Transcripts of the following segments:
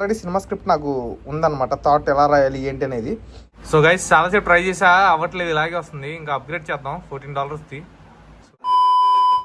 Already cinema script నాకు ఉందన్నమాట, thought ఎలా రాయాలి ఏంటి అనేది. సో గైస్ చాలాసేపు ట్రై చేసా, అవ్వట్లేదు, ఇలాగే వస్తుంది. ఇంకా అప్గ్రేడ్ చేద్దాం $14.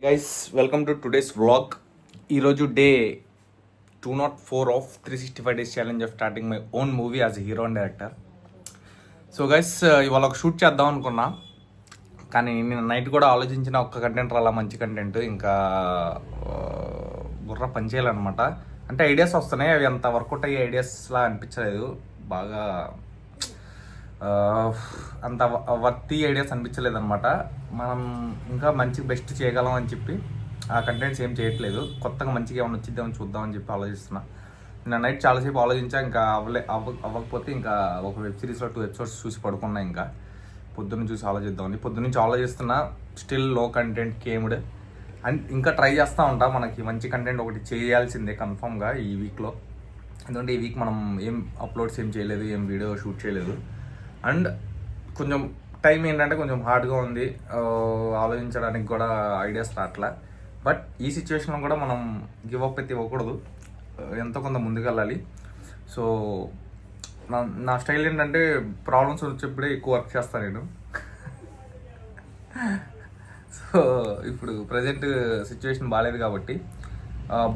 Guys welcome to today's vlog. ఈరోజు day 204 of 365 days challenge of starting my own movie as hero and director. So guys ఇవాళ ఒక షూట్ చేద్దాం అనుకున్నా, కానీ నేను నైట్ కూడా ఆలోచించిన ఒక్క కంటెంట్ రాలా, మంచి కంటెంట్. ఇంకా బుర్ర పనిచేయాలన్నమాట. అంటే ఐడియాస్ వస్తున్నాయి, అవి అంత వర్కౌట్ అయ్యే ఐడియాస్లా అనిపించలేదు, బాగా అంత వర్తి ఐడియాస్ అనిపించలేదు అనమాట. మనం ఇంకా మంచి బెస్ట్ చేయగలం అని చెప్పి ఆ కంటెంట్స్ ఏం చేయట్లేదు. కొత్తగా మంచిగా ఏమైనా వచ్చిద్దామని చూద్దామని చెప్పి ఆలోచిస్తున్నా. నేను నైట్ చాలాసేపు ఆలోచించా, ఇంకా అవ్వకపోతే ఇంకా ఒక వెబ్ సిరీస్లో 2 episodes చూసి పడుకున్నా. ఇంకా పొద్దున్న చూసి ఆలోచిద్దామని పొద్దున్నుంచి ఆలోచిస్తున్నా. స్టిల్ లో కంటెంట్ కేమ్డ్ అండ్ ఇంకా ట్రై చేస్తూ ఉంటా. మనకి మంచి కంటెంట్ ఒకటి చేయాల్సిందే కన్ఫామ్గా ఈ వీక్లో. ఎందుకంటే ఈ వీక్ మనం ఏం అప్లోడ్స్ ఏం చేయలేదు, ఏం వీడియో షూట్ చేయలేదు. అండ్ కొంచెం టైం ఏంటంటే కొంచెం హార్డ్గా ఉంది, ఆలోచించడానికి కూడా ఐడియాస్ రావట్లే. బట్ ఈ సిచ్యువేషన్లో కూడా మనం గివ్ అప్ అయితే ఇవ్వకూడదు, ఎంతో కొంత ముందుకెళ్ళాలి. సో నా స్టైల్ ఏంటంటే ప్రాబ్లమ్స్ వచ్చేప్పుడే ఎక్కువ వర్క్ చేస్తాను నేను. సో ఇప్పుడు ప్రజెంట్ సిచ్యువేషన్ బాగాలేదు కాబట్టి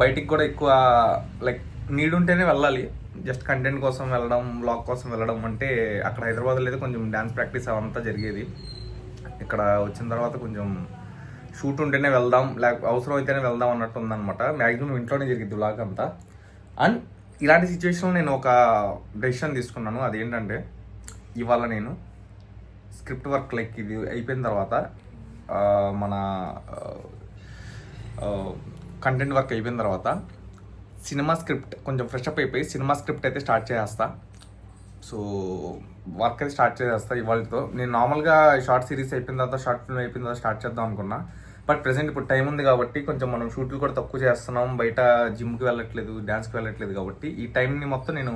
బయటికి కూడా ఎక్కువ లైక్ నీడ్ ఉంటేనే వెళ్ళాలి. జస్ట్ కంటెంట్ కోసం వెళ్ళడం, బ్లాగ్ కోసం వెళ్ళడం అంటే అక్కడ హైదరాబాద్లో అయితే కొంచెం డ్యాన్స్ ప్రాక్టీస్ అవంతా జరిగేది. ఇక్కడ వచ్చిన తర్వాత కొంచెం షూట్ ఉంటేనే వెళ్దాం, అవసరం అయితేనే వెళ్దాం అన్నట్టు ఉందన్నమాట. మ్యాక్సిమం ఇంట్లోనే జరిగింది బ్లాగ్ అంతా. అండ్ ఇలాంటి సిచ్యువేషన్లో నేను ఒక డెసిషన్ తీసుకున్నాను. అదేంటంటే ఇవాళ నేను స్క్రిప్ట్ వర్క్ లైక్ ఇది అయిపోయిన తర్వాత మన కంటెంట్ వర్క్ అయిపోయిన తర్వాత సినిమా స్క్రిప్ట్ కొంచెం ఫ్రెష్ అప్ అయిపోయి సినిమా స్క్రిప్ట్ అయితే స్టార్ట్ చేసేస్తా. సో వర్క్ అయితే స్టార్ట్ చేసేస్తా ఇవాళతో. నేను నార్మల్గా షార్ట్ సిరీస్ అయిపోయిన తర్వాత, షార్ట్ ఫిల్మ్ అయిపోయిన తర్వాత స్టార్ట్ చేద్దాం అనుకున్నా. బట్ ప్రెసెంట్ ఇప్పుడు టైం ఉంది కాబట్టి కొంచెం మనం షూట్లు కూడా తక్కువ చేస్తున్నాం, బయట జిమ్కి వెళ్ళట్లేదు, డ్యాన్స్కి వెళ్ళట్లేదు. కాబట్టి ఈ టైంని మొత్తం నేను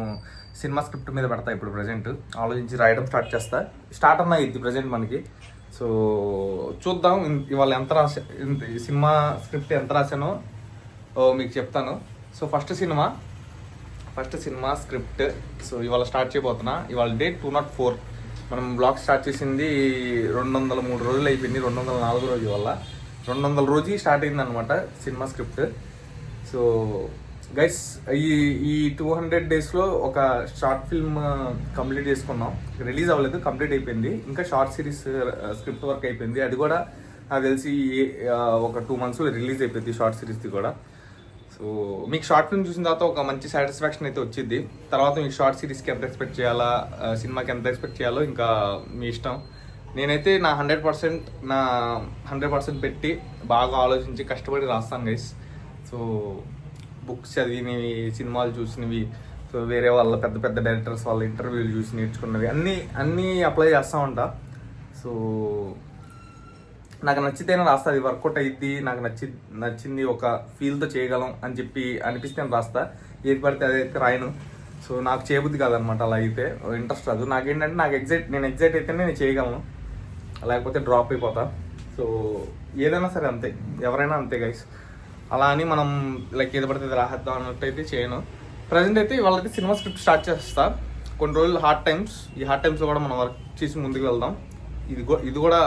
సినిమా స్క్రిప్ట్ మీద పెడతా. ఇప్పుడు ప్రజెంట్ ఆలోచించి రాయడం స్టార్ట్ చేస్తా. స్టార్ట్ అన్నా ఇది ప్రజెంట్ మనకి. సో చూద్దాం ఇవాళ ఎంత సినిమా స్క్రిప్ట్ ఎంత రాశానో మీకు చెప్తాను. So first cinema script so ఇవాళ స్టార్ట్ చేయబోతున్నా. ఇవాళ డే 204. మనం బ్లాగ్ స్టార్ట్ చేసింది 203 రోజులు అయిపోయింది. 204 రోజు వల్ల 200 రోజు స్టార్ట్ అయింది అనమాట సినిమా స్క్రిప్ట్. సో గైస్ ఈ 200 daysలో ఒక షార్ట్ ఫిల్మ్ కంప్లీట్ చేసుకున్నాం. రిలీజ్ అవ్వలేదు, కంప్లీట్ అయిపోయింది. ఇంకా షార్ట్ సిరీస్ స్క్రిప్ట్ వర్క్ అయిపోయింది. అది కూడా నాకు తెలిసి ఒక 2 monthsలో రిలీజ్ అయిపోయింది షార్ట్ సిరీస్ది కూడా. సో మీకు షార్ట్ ఫిల్మ్ చూసిన తర్వాత ఒక మంచి సాటిస్ఫాక్షన్ అయితే వచ్చింది. తర్వాత మీకు షార్ట్ సిరీస్కి ఎంత ఎక్స్పెక్ట్ చేయాలా, సినిమాకి ఎంత ఎక్స్పెక్ట్ చేయాలో ఇంకా మీ ఇష్టం. నేనైతే నా 100% పెట్టి బాగా ఆలోచించి కష్టపడి రాస్తాను గైస్. సో బుక్స్ చదివినవి, సినిమాలు చూసినవి, సో వేరే వాళ్ళ పెద్ద డైరెక్టర్స్ వాళ్ళ ఇంటర్వ్యూలు చూసి నేర్చుకున్నవి అన్నీ అప్లై చేస్తూ ఉంటా. సో నాకు నచ్చితేనే రాస్తా, అది వర్కౌట్ అయ్యిద్ది, నాకు నచ్చింది ఒక ఫీల్తో చేయగలం అని చెప్పి అనిపిస్తే నేను రాస్తా. ఏది పడితే అదైతే రాయను. సో నాకు చేయబుద్ధి కాదనమాట, అలా అయితే ఇంట్రెస్ట్ రాదు. నాకేంటంటే నేను ఎగ్జైట్ అయితేనే నేను చేయగలను, లేకపోతే డ్రాప్ అయిపోతా. సో ఏదైనా సరే అంతే, ఎవరైనా అంతే గైస్. అలా అని మనం లైక్ ఏది పడితే రాహేద్దాం అన్నట్టు అయితే చేయను. ప్రజెంట్ అయితే వాళ్ళైతే సినిమా స్క్రిప్ట్ స్టార్ట్ చేస్తా. కొన్ని రోజులు హార్డ్ టైమ్స్, ఈ హార్డ్ టైమ్స్లో కూడా మనం వర్క్ చేసి ముందుకు వెళ్దాం. ఇది కూడా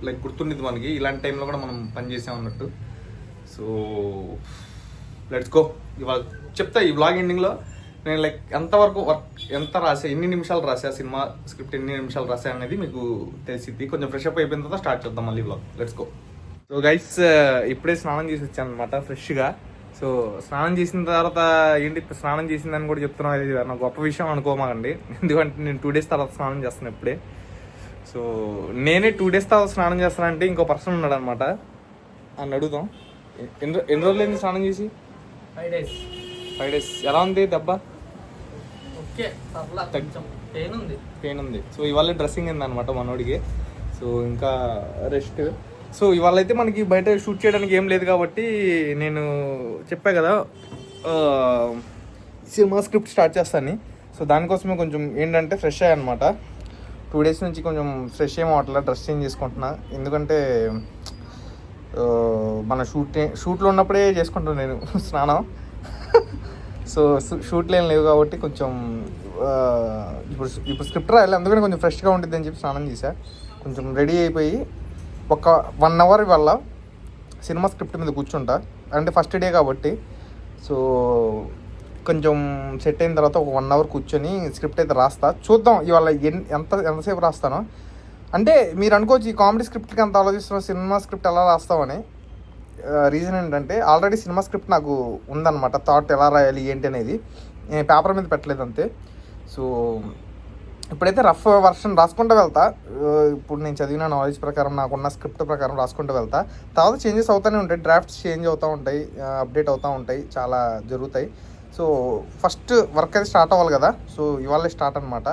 లైక్ గుర్తుండేది మనకి, ఇలాంటి టైంలో కూడా మనం పని చేసాం అన్నట్టు. So let's go. ఇవాళ చెప్తా ఈ వ్లాగ్ ఎండింగ్లో నేను లైక్ ఎంతవరకు ఎంత రాసా, ఎన్ని నిమిషాలు రాసా, సినిమా స్క్రిప్ట్ ఎన్ని నిమిషాలు రాసా అనేది మీకు తెలిసిద్ది. కొంచెం ఫ్రెష్ అప్ అయిపోయిన తర్వాత స్టార్ట్ చేద్దాం మళ్ళీ vlog. Let's go. So guys ఇప్పుడే స్నానం చేసి వచ్చాను అనమాట ఫ్రెష్గా. సో స్నానం చేసిన తర్వాత ఏంటి స్నానం చేసిందని కూడా చెప్తున్నాను, అది నాకు గొప్ప విషయం అనుకోమాకండి. ఎందుకంటే నేను 2 days తర్వాత స్నానం చేస్తాను ఇప్పుడే. సో నేనే 2 days తర్వాత స్నానం చేస్తానంటే ఇంకో పర్సన్ ఉన్నాడు అనమాట, అని అడుగుదాం. ఎన్ని రోజులు అయింది స్నానం చేసి? 5 days. ఎలా ఉంది దెబ్బ? ఓకే, పెయిన్ ఉంది. సో ఇవాళ డ్రెస్సింగ్ అయిందనమాట మనోడికి. సో ఇంకా రెస్ట్. సో ఇవాళ అయితే మనకి బయట షూట్ చేయడానికి ఏం లేదు కాబట్టి నేను చెప్పా కదా సినిమా స్క్రిప్ట్ స్టార్ట్ చేస్తాను. సో దానికోసమే కొంచెం ఏంటంటే ఫ్రెష్ అయ్యానమాట. 2 days నుంచి కొంచెం ఫ్రెష్ ఏమో అట్లా డ్రెస్ చేంజ్ చేసుకుంటున్నా. ఎందుకంటే మన షూట్లో ఉన్నప్పుడే చేసుకుంటాను నేను స్నానం. సో షూట్లు ఏం లేవు కాబట్టి కొంచెం ఇప్పుడు స్క్రిప్ట్ రాయాలి, అందుకని కొంచెం ఫ్రెష్గా ఉంటుంది అని చెప్పి స్నానం చేశా. కొంచెం రెడీ అయిపోయి ఒక 1 అవర్ వల్ల సినిమా స్క్రిప్ట్ మీద కూర్చుంటా. అంటే ఫస్ట్ డే కాబట్టి సో కొంచెం సెట్ అయిన తర్వాత ఒక 1 అవర్ కూర్చొని స్క్రిప్ట్ అయితే రాస్తా. చూద్దాం ఇవాళ ఎంతసేపు రాస్తానో. అంటే మీరు అనుకోవచ్చు ఈ కామెడీ స్క్రిప్ట్కి అంత ఆలోచిస్తున్నాం, సినిమా స్క్రిప్ట్ ఎలా రాస్తామని. రీజన్ ఏంటంటే ఆల్రెడీ సినిమా స్క్రిప్ట్ నాకు ఉందన్నమాట, థాట్ ఎలా రాయాలి ఏంటి అనేది. నేను పేపర్ మీద పెట్టలేదు అంతే. సో ఇప్పుడైతే రఫ్ వర్షన్ రాసుకుంటూ వెళ్తా. ఇప్పుడు నేను చదివిన నాలెడ్జ్ ప్రకారం, నాకున్న స్క్రిప్ట్ ప్రకారం రాసుకుంటూ వెళ్తా. తర్వాత చేంజెస్ అవుతూనే ఉంటాయి, డ్రాఫ్ట్స్ చేంజ్ అవుతూ ఉంటాయి, అప్డేట్ అవుతూ ఉంటాయి, చాలా జరుగుతాయి. సో ఫస్ట్ వర్క్ అయితే స్టార్ట్ అవ్వాలి కదా. సో ఇవాళ స్టార్ట్ అనమాట.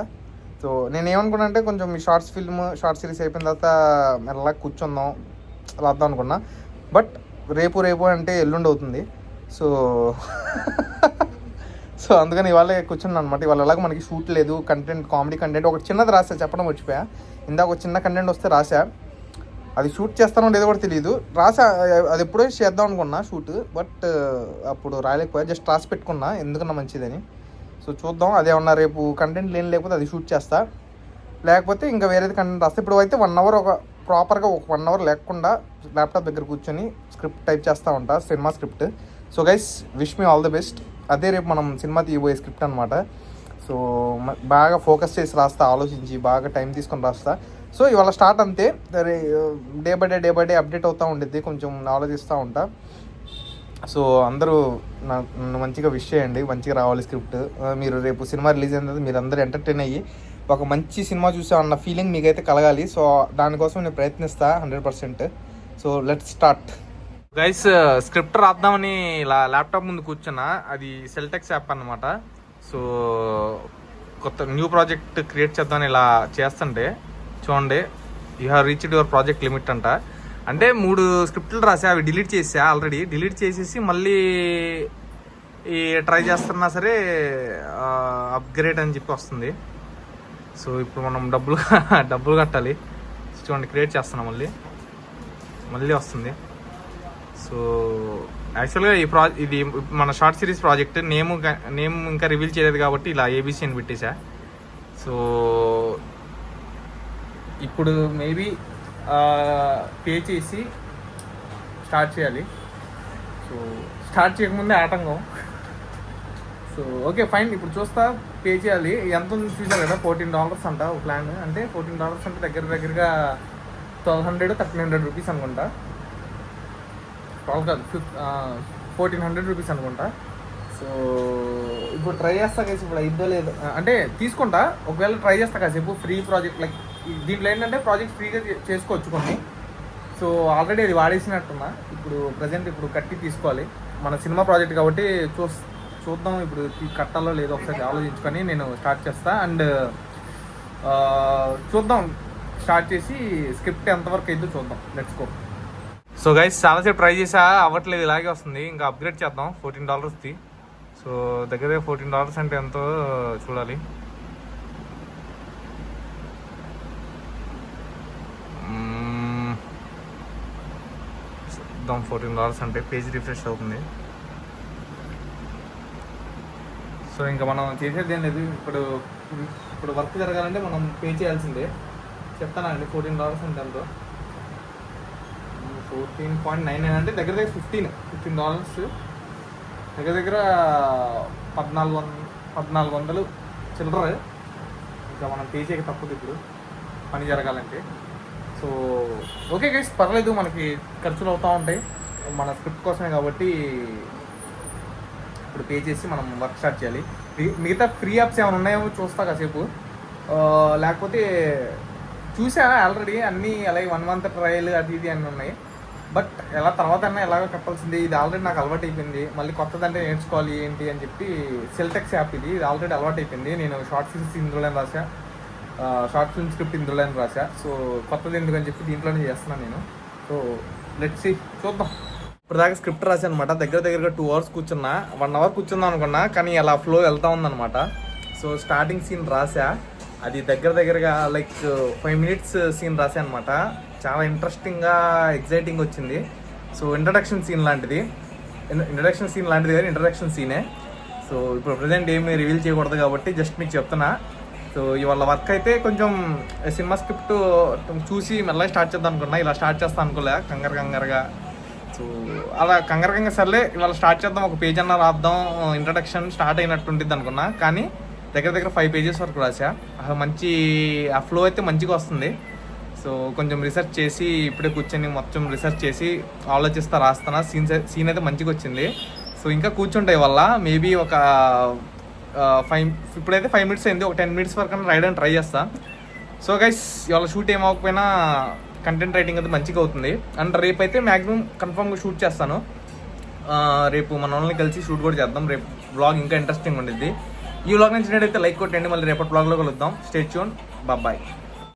సో నేను ఏమనుకున్నా అంటే కొంచెం ఈ షార్ట్ సిరీస్ అయిపోయిన తర్వాత మెల్లగా కూర్చుందాం రాద్దాం అనుకున్నా. బట్ రేపు అంటే ఎల్లుండి అవుతుంది. సో సో అందుకని ఇవాళ కూర్చున్నాను అనమాట. ఇవాళ ఎలాగో మనకి షూట్ లేదు, కంటెంట్ కామెడీ కంటెంట్ ఒకటి చిన్నది రాసా, చెప్పడం మర్చిపోయా. ఇందాక ఒక చిన్న కంటెంట్ వస్తే రాసా, అది షూట్ చేస్తానో లేదో కూడా తెలియదు. రాసా, అది ఎప్పుడో చేద్దాం అనుకున్నా షూట్, బట్ అప్పుడు రాయలేకపోయా. జస్ట్ రాసి పెట్టుకున్నా ఎందుకన్నా మంచిదని. సో చూద్దాం, అదేమన్నా రేపు కంటెంట్ లేకపోతే అది షూట్ చేస్తా, లేకపోతే ఇంకా వేరేది కంటెంట్ రాస్తా. ఇప్పుడు అయితే 1 అవర్ ప్రాపర్గా ఒక 1 అవర్ లేకుండా ల్యాప్టాప్ దగ్గర కూర్చొని స్క్రిప్ట్ టైప్ చేస్తూ ఉంటా, cinema script. So guys, wish me all the best. అదే రేపు మనం సినిమా తీయబోయే స్క్రిప్ట్ అనమాట. సో బాగా ఫోకస్ చేసి రాస్తా, ఆలోచించి బాగా టైం తీసుకొని రాస్తా. సో ఇవాళ స్టార్ట్ అంతే. డే బై డే అప్డేట్ అవుతూ ఉండేది, కొంచెం ఆలోచిస్తూ ఉంటా. సో అందరూ నన్ను మంచిగా విష్ చేయండి, మంచిగా రావాలి స్క్రిప్ట్. మీరు రేపు సినిమా రిలీజ్ అయిన తర్వాత మీరు అందరూ ఎంటర్టైన్ అయ్యి ఒక మంచి సినిమా చూసామన్న ఫీలింగ్ మీకైతే కలగాలి. సో దానికోసం నేను ప్రయత్నిస్తా 100%. So let's start. Guys, script రాద్దామని ఇలా ల్యాప్టాప్ ముందు కూర్చున్నా. అది సెల్టెక్స్ యాప్ అన్నమాట. సో కొత్త న్యూ ప్రాజెక్ట్ క్రియేట్ చేద్దామని ఇలా చేస్తుంటే చూడండి, you have reached your project limit అంట. అంటే 3 స్క్రిప్ట్లు రాసా, అవి డిలీట్ చేసా. ఆల్రెడీ డిలీట్ చేసేసి మళ్ళీ ఈ ట్రై చేస్తున్నా సరే అప్గ్రేడ్ అని చెప్పి వస్తుంది. సో ఇప్పుడు మనం డబ్బులు కట్టాలి. చూడండి, క్రియేట్ చేస్తున్నాం, మళ్ళీ వస్తుంది. సో యాక్చువల్గా ఇది మన షార్ట్ సిరీస్ ప్రాజెక్ట్ నేమ్ ఇంకా రివీల్ చేయలేదు కాబట్టి ఇలా ABC అని పెట్టేశా. సో ఇప్పుడు మేబీ పే చేసి స్టార్ట్ చేయాలి. సో స్టార్ట్ చేయకముందే ఆటంకం. సో ఓకే ఫైన్, ఇప్పుడు చూస్తా, పే చేయాలి. ఎంత ఉంది చూసారు కదా, $14 అంట ఒక ప్లాన్. అంటే $14 అంటే దగ్గరగా 1200 1300 రూపీస్ అనుకుంటా. 12 కాదు, 1400 రూపీస్ అనుకుంటా. సో ఇప్పుడు ట్రై చేస్తా కాసేపు, ఇప్పుడు అయిద్దో లేదు అంటే తీసుకుంటా. ఒకవేళ ట్రై చేస్తా కాసేపు, ఫ్రీ ప్రాజెక్ట్ లైక్ దీంట్లో ఏంటంటే ప్రాజెక్ట్ ఫ్రీగా చేసుకోవచ్చు కొన్ని. సో ఆల్రెడీ అది వాడేసినట్టున్నా. ఇప్పుడు ప్రజెంట్ కట్టి తీసుకోవాలి, మన సినిమా ప్రాజెక్ట్ కాబట్టి చూద్దాం ఇప్పుడు కట్టాలో లేదో ఒకసారి ఆలోచించుకొని నేను స్టార్ట్ చేస్తా. అండ్ చూద్దాం, స్టార్ట్ చేసి స్క్రిప్ట్ ఎంతవరకు అయితే చూద్దాం. Let's go. సో గైస్, చాలాసేపు ట్రై చేసా, అవ్వట్లేదు, ఇలాగే వస్తుంది. ఇంకా అప్గ్రేడ్ చేద్దాం $14ది. సో దగ్గర $14 అంటే ఎంతో చూడాలి. చూద్దాం, $14 అంటే పేజ్ రిఫ్రెష్ అవుతుంది. సో ఇంకా మనం చేసేది ఏం లేదు. ఇప్పుడు వర్క్ జరగాలంటే మనం పే చేయాల్సిందే. చెప్తానండి, $14 అంటే ఎంతో. 14.99 అంటే దగ్గర $15 దగ్గర 1400 చిల్లర. ఇంకా మనం పే చేయక తప్పదు ఇప్పుడు పని జరగాలంటే. సో ఓకే గైస్, పర్లేదు, మనకి ఖర్చులు అవుతూ ఉంటాయి మన స్క్రిప్ట్ కోసమే కాబట్టి ఇప్పుడు పే చేసి మనం వర్క్ స్టార్ట్ చేయాలి. మిగతా ఫ్రీ యాప్స్ ఏమైనా ఉన్నాయో చూస్తా కాసేపు, లేకపోతే చూసా ఆల్రెడీ అన్నీ అలాగే 1 month ట్రయల్ అది ఇది అన్నీ ఉన్నాయి. బట్ ఎలా తర్వాత అన్నా ఎలాగో కట్టాల్సింది. ఇది ఆల్రెడీ నాకు అలవాటు అయిపోయింది, మళ్ళీ కొత్తదంటే నేర్చుకోవాలి ఏంటి అని చెప్పి. సెల్టెక్స్ యాప్ ఇది ఆల్రెడీ అలవాటు అయిపోయింది. నేను షార్ట్ ఫిల్మ్స్ ఇందులోనే రాసా, షార్ట్ ఫిల్మ్ స్క్రిప్ట్ ఇందులోనే రాసా. సో కొత్తది ఎందుకని చెప్పి దీంట్లోనే చేస్తున్నాను నేను. సో లెట్స్ సీ, చూద్దాం. ఇప్పుడు దాకా స్క్రిప్ట్ రాశాను అనమాట. దగ్గరగా 2 hours కూర్చున్నా. 1 hour కూర్చుందాం అనుకున్నా, కానీ అలా ఫ్లో వెళ్తా ఉందన్నమాట. సో స్టార్టింగ్ సీన్ రాసా, అది దగ్గరగా లైక్ 5 minutes సీన్ రాసా అనమాట. చాలా ఇంట్రెస్టింగ్గా ఎగ్జైటింగ్ వచ్చింది. సో ఇంట్రడక్షన్ సీన్ లాంటిది కానీ ఇంట్రడక్షన్ సీనే. సో ఇప్పుడు ప్రజెంట్ ఏమి రివీల్ చేయకూడదు కాబట్టి జస్ట్ మీకు చెప్తున్నా. సో ఇవాళ వర్క్ అయితే కొంచెం సినిమా స్క్రిప్ట్ చూసి మెల్లగా స్టార్ట్ చేద్దాం అనుకున్నా, ఇలా స్టార్ట్ చేస్తాను అనుకోలే కంగారుగా. సో అలా కంగారుగా సర్లే ఇవాళ స్టార్ట్ చేద్దాం, ఒక పేజ్ అన్న రాద్దాం, ఇంట్రడక్షన్ స్టార్ట్ అయినట్టు ఉంటుంది అనుకున్నా. కానీ దగ్గర 5 pages వరకు రాసా. అసలు మంచి ఆ ఫ్లో అయితే మంచిగా వస్తుంది. సో కొంచెం రీసెర్చ్ చేసి ఇప్పుడే కూర్చొని మొత్తం రీసెర్చ్ చేసి ఆలోచిస్తా రాస్తానా. సీన్ అయితే మంచిగా వచ్చింది. సో ఇంకా కూర్చుంటాయి వల్ల మేబీ ఒక 5 ఇప్పుడైతే 5 minutes అయింది, ఒక 10 minutes వరకు రాయడానికి ట్రై చేస్తా. సో గైస్ ఇవాళ షూట్ ఏమవకపోయినా కంటెంట్ రైటింగ్ అయితే మంచిగా అవుతుంది. అండ్ రేపు అయితే మ్యాక్సిమం కన్ఫామ్గా షూట్ చేస్తాను. రేపు మన వాళ్ళని కలిసి షూట్ కూడా చేద్దాం. రేపు వ్లాగ్ ఇంకా ఇంట్రెస్టింగ్ ఉండిద్ది. ఈ వ్లాగ్ నచ్చినట్టయితే లైక్ కొట్టండి. మళ్ళీ రేపటి వ్లాగ్లో కలుద్దాం. Stay tune. బాయ్.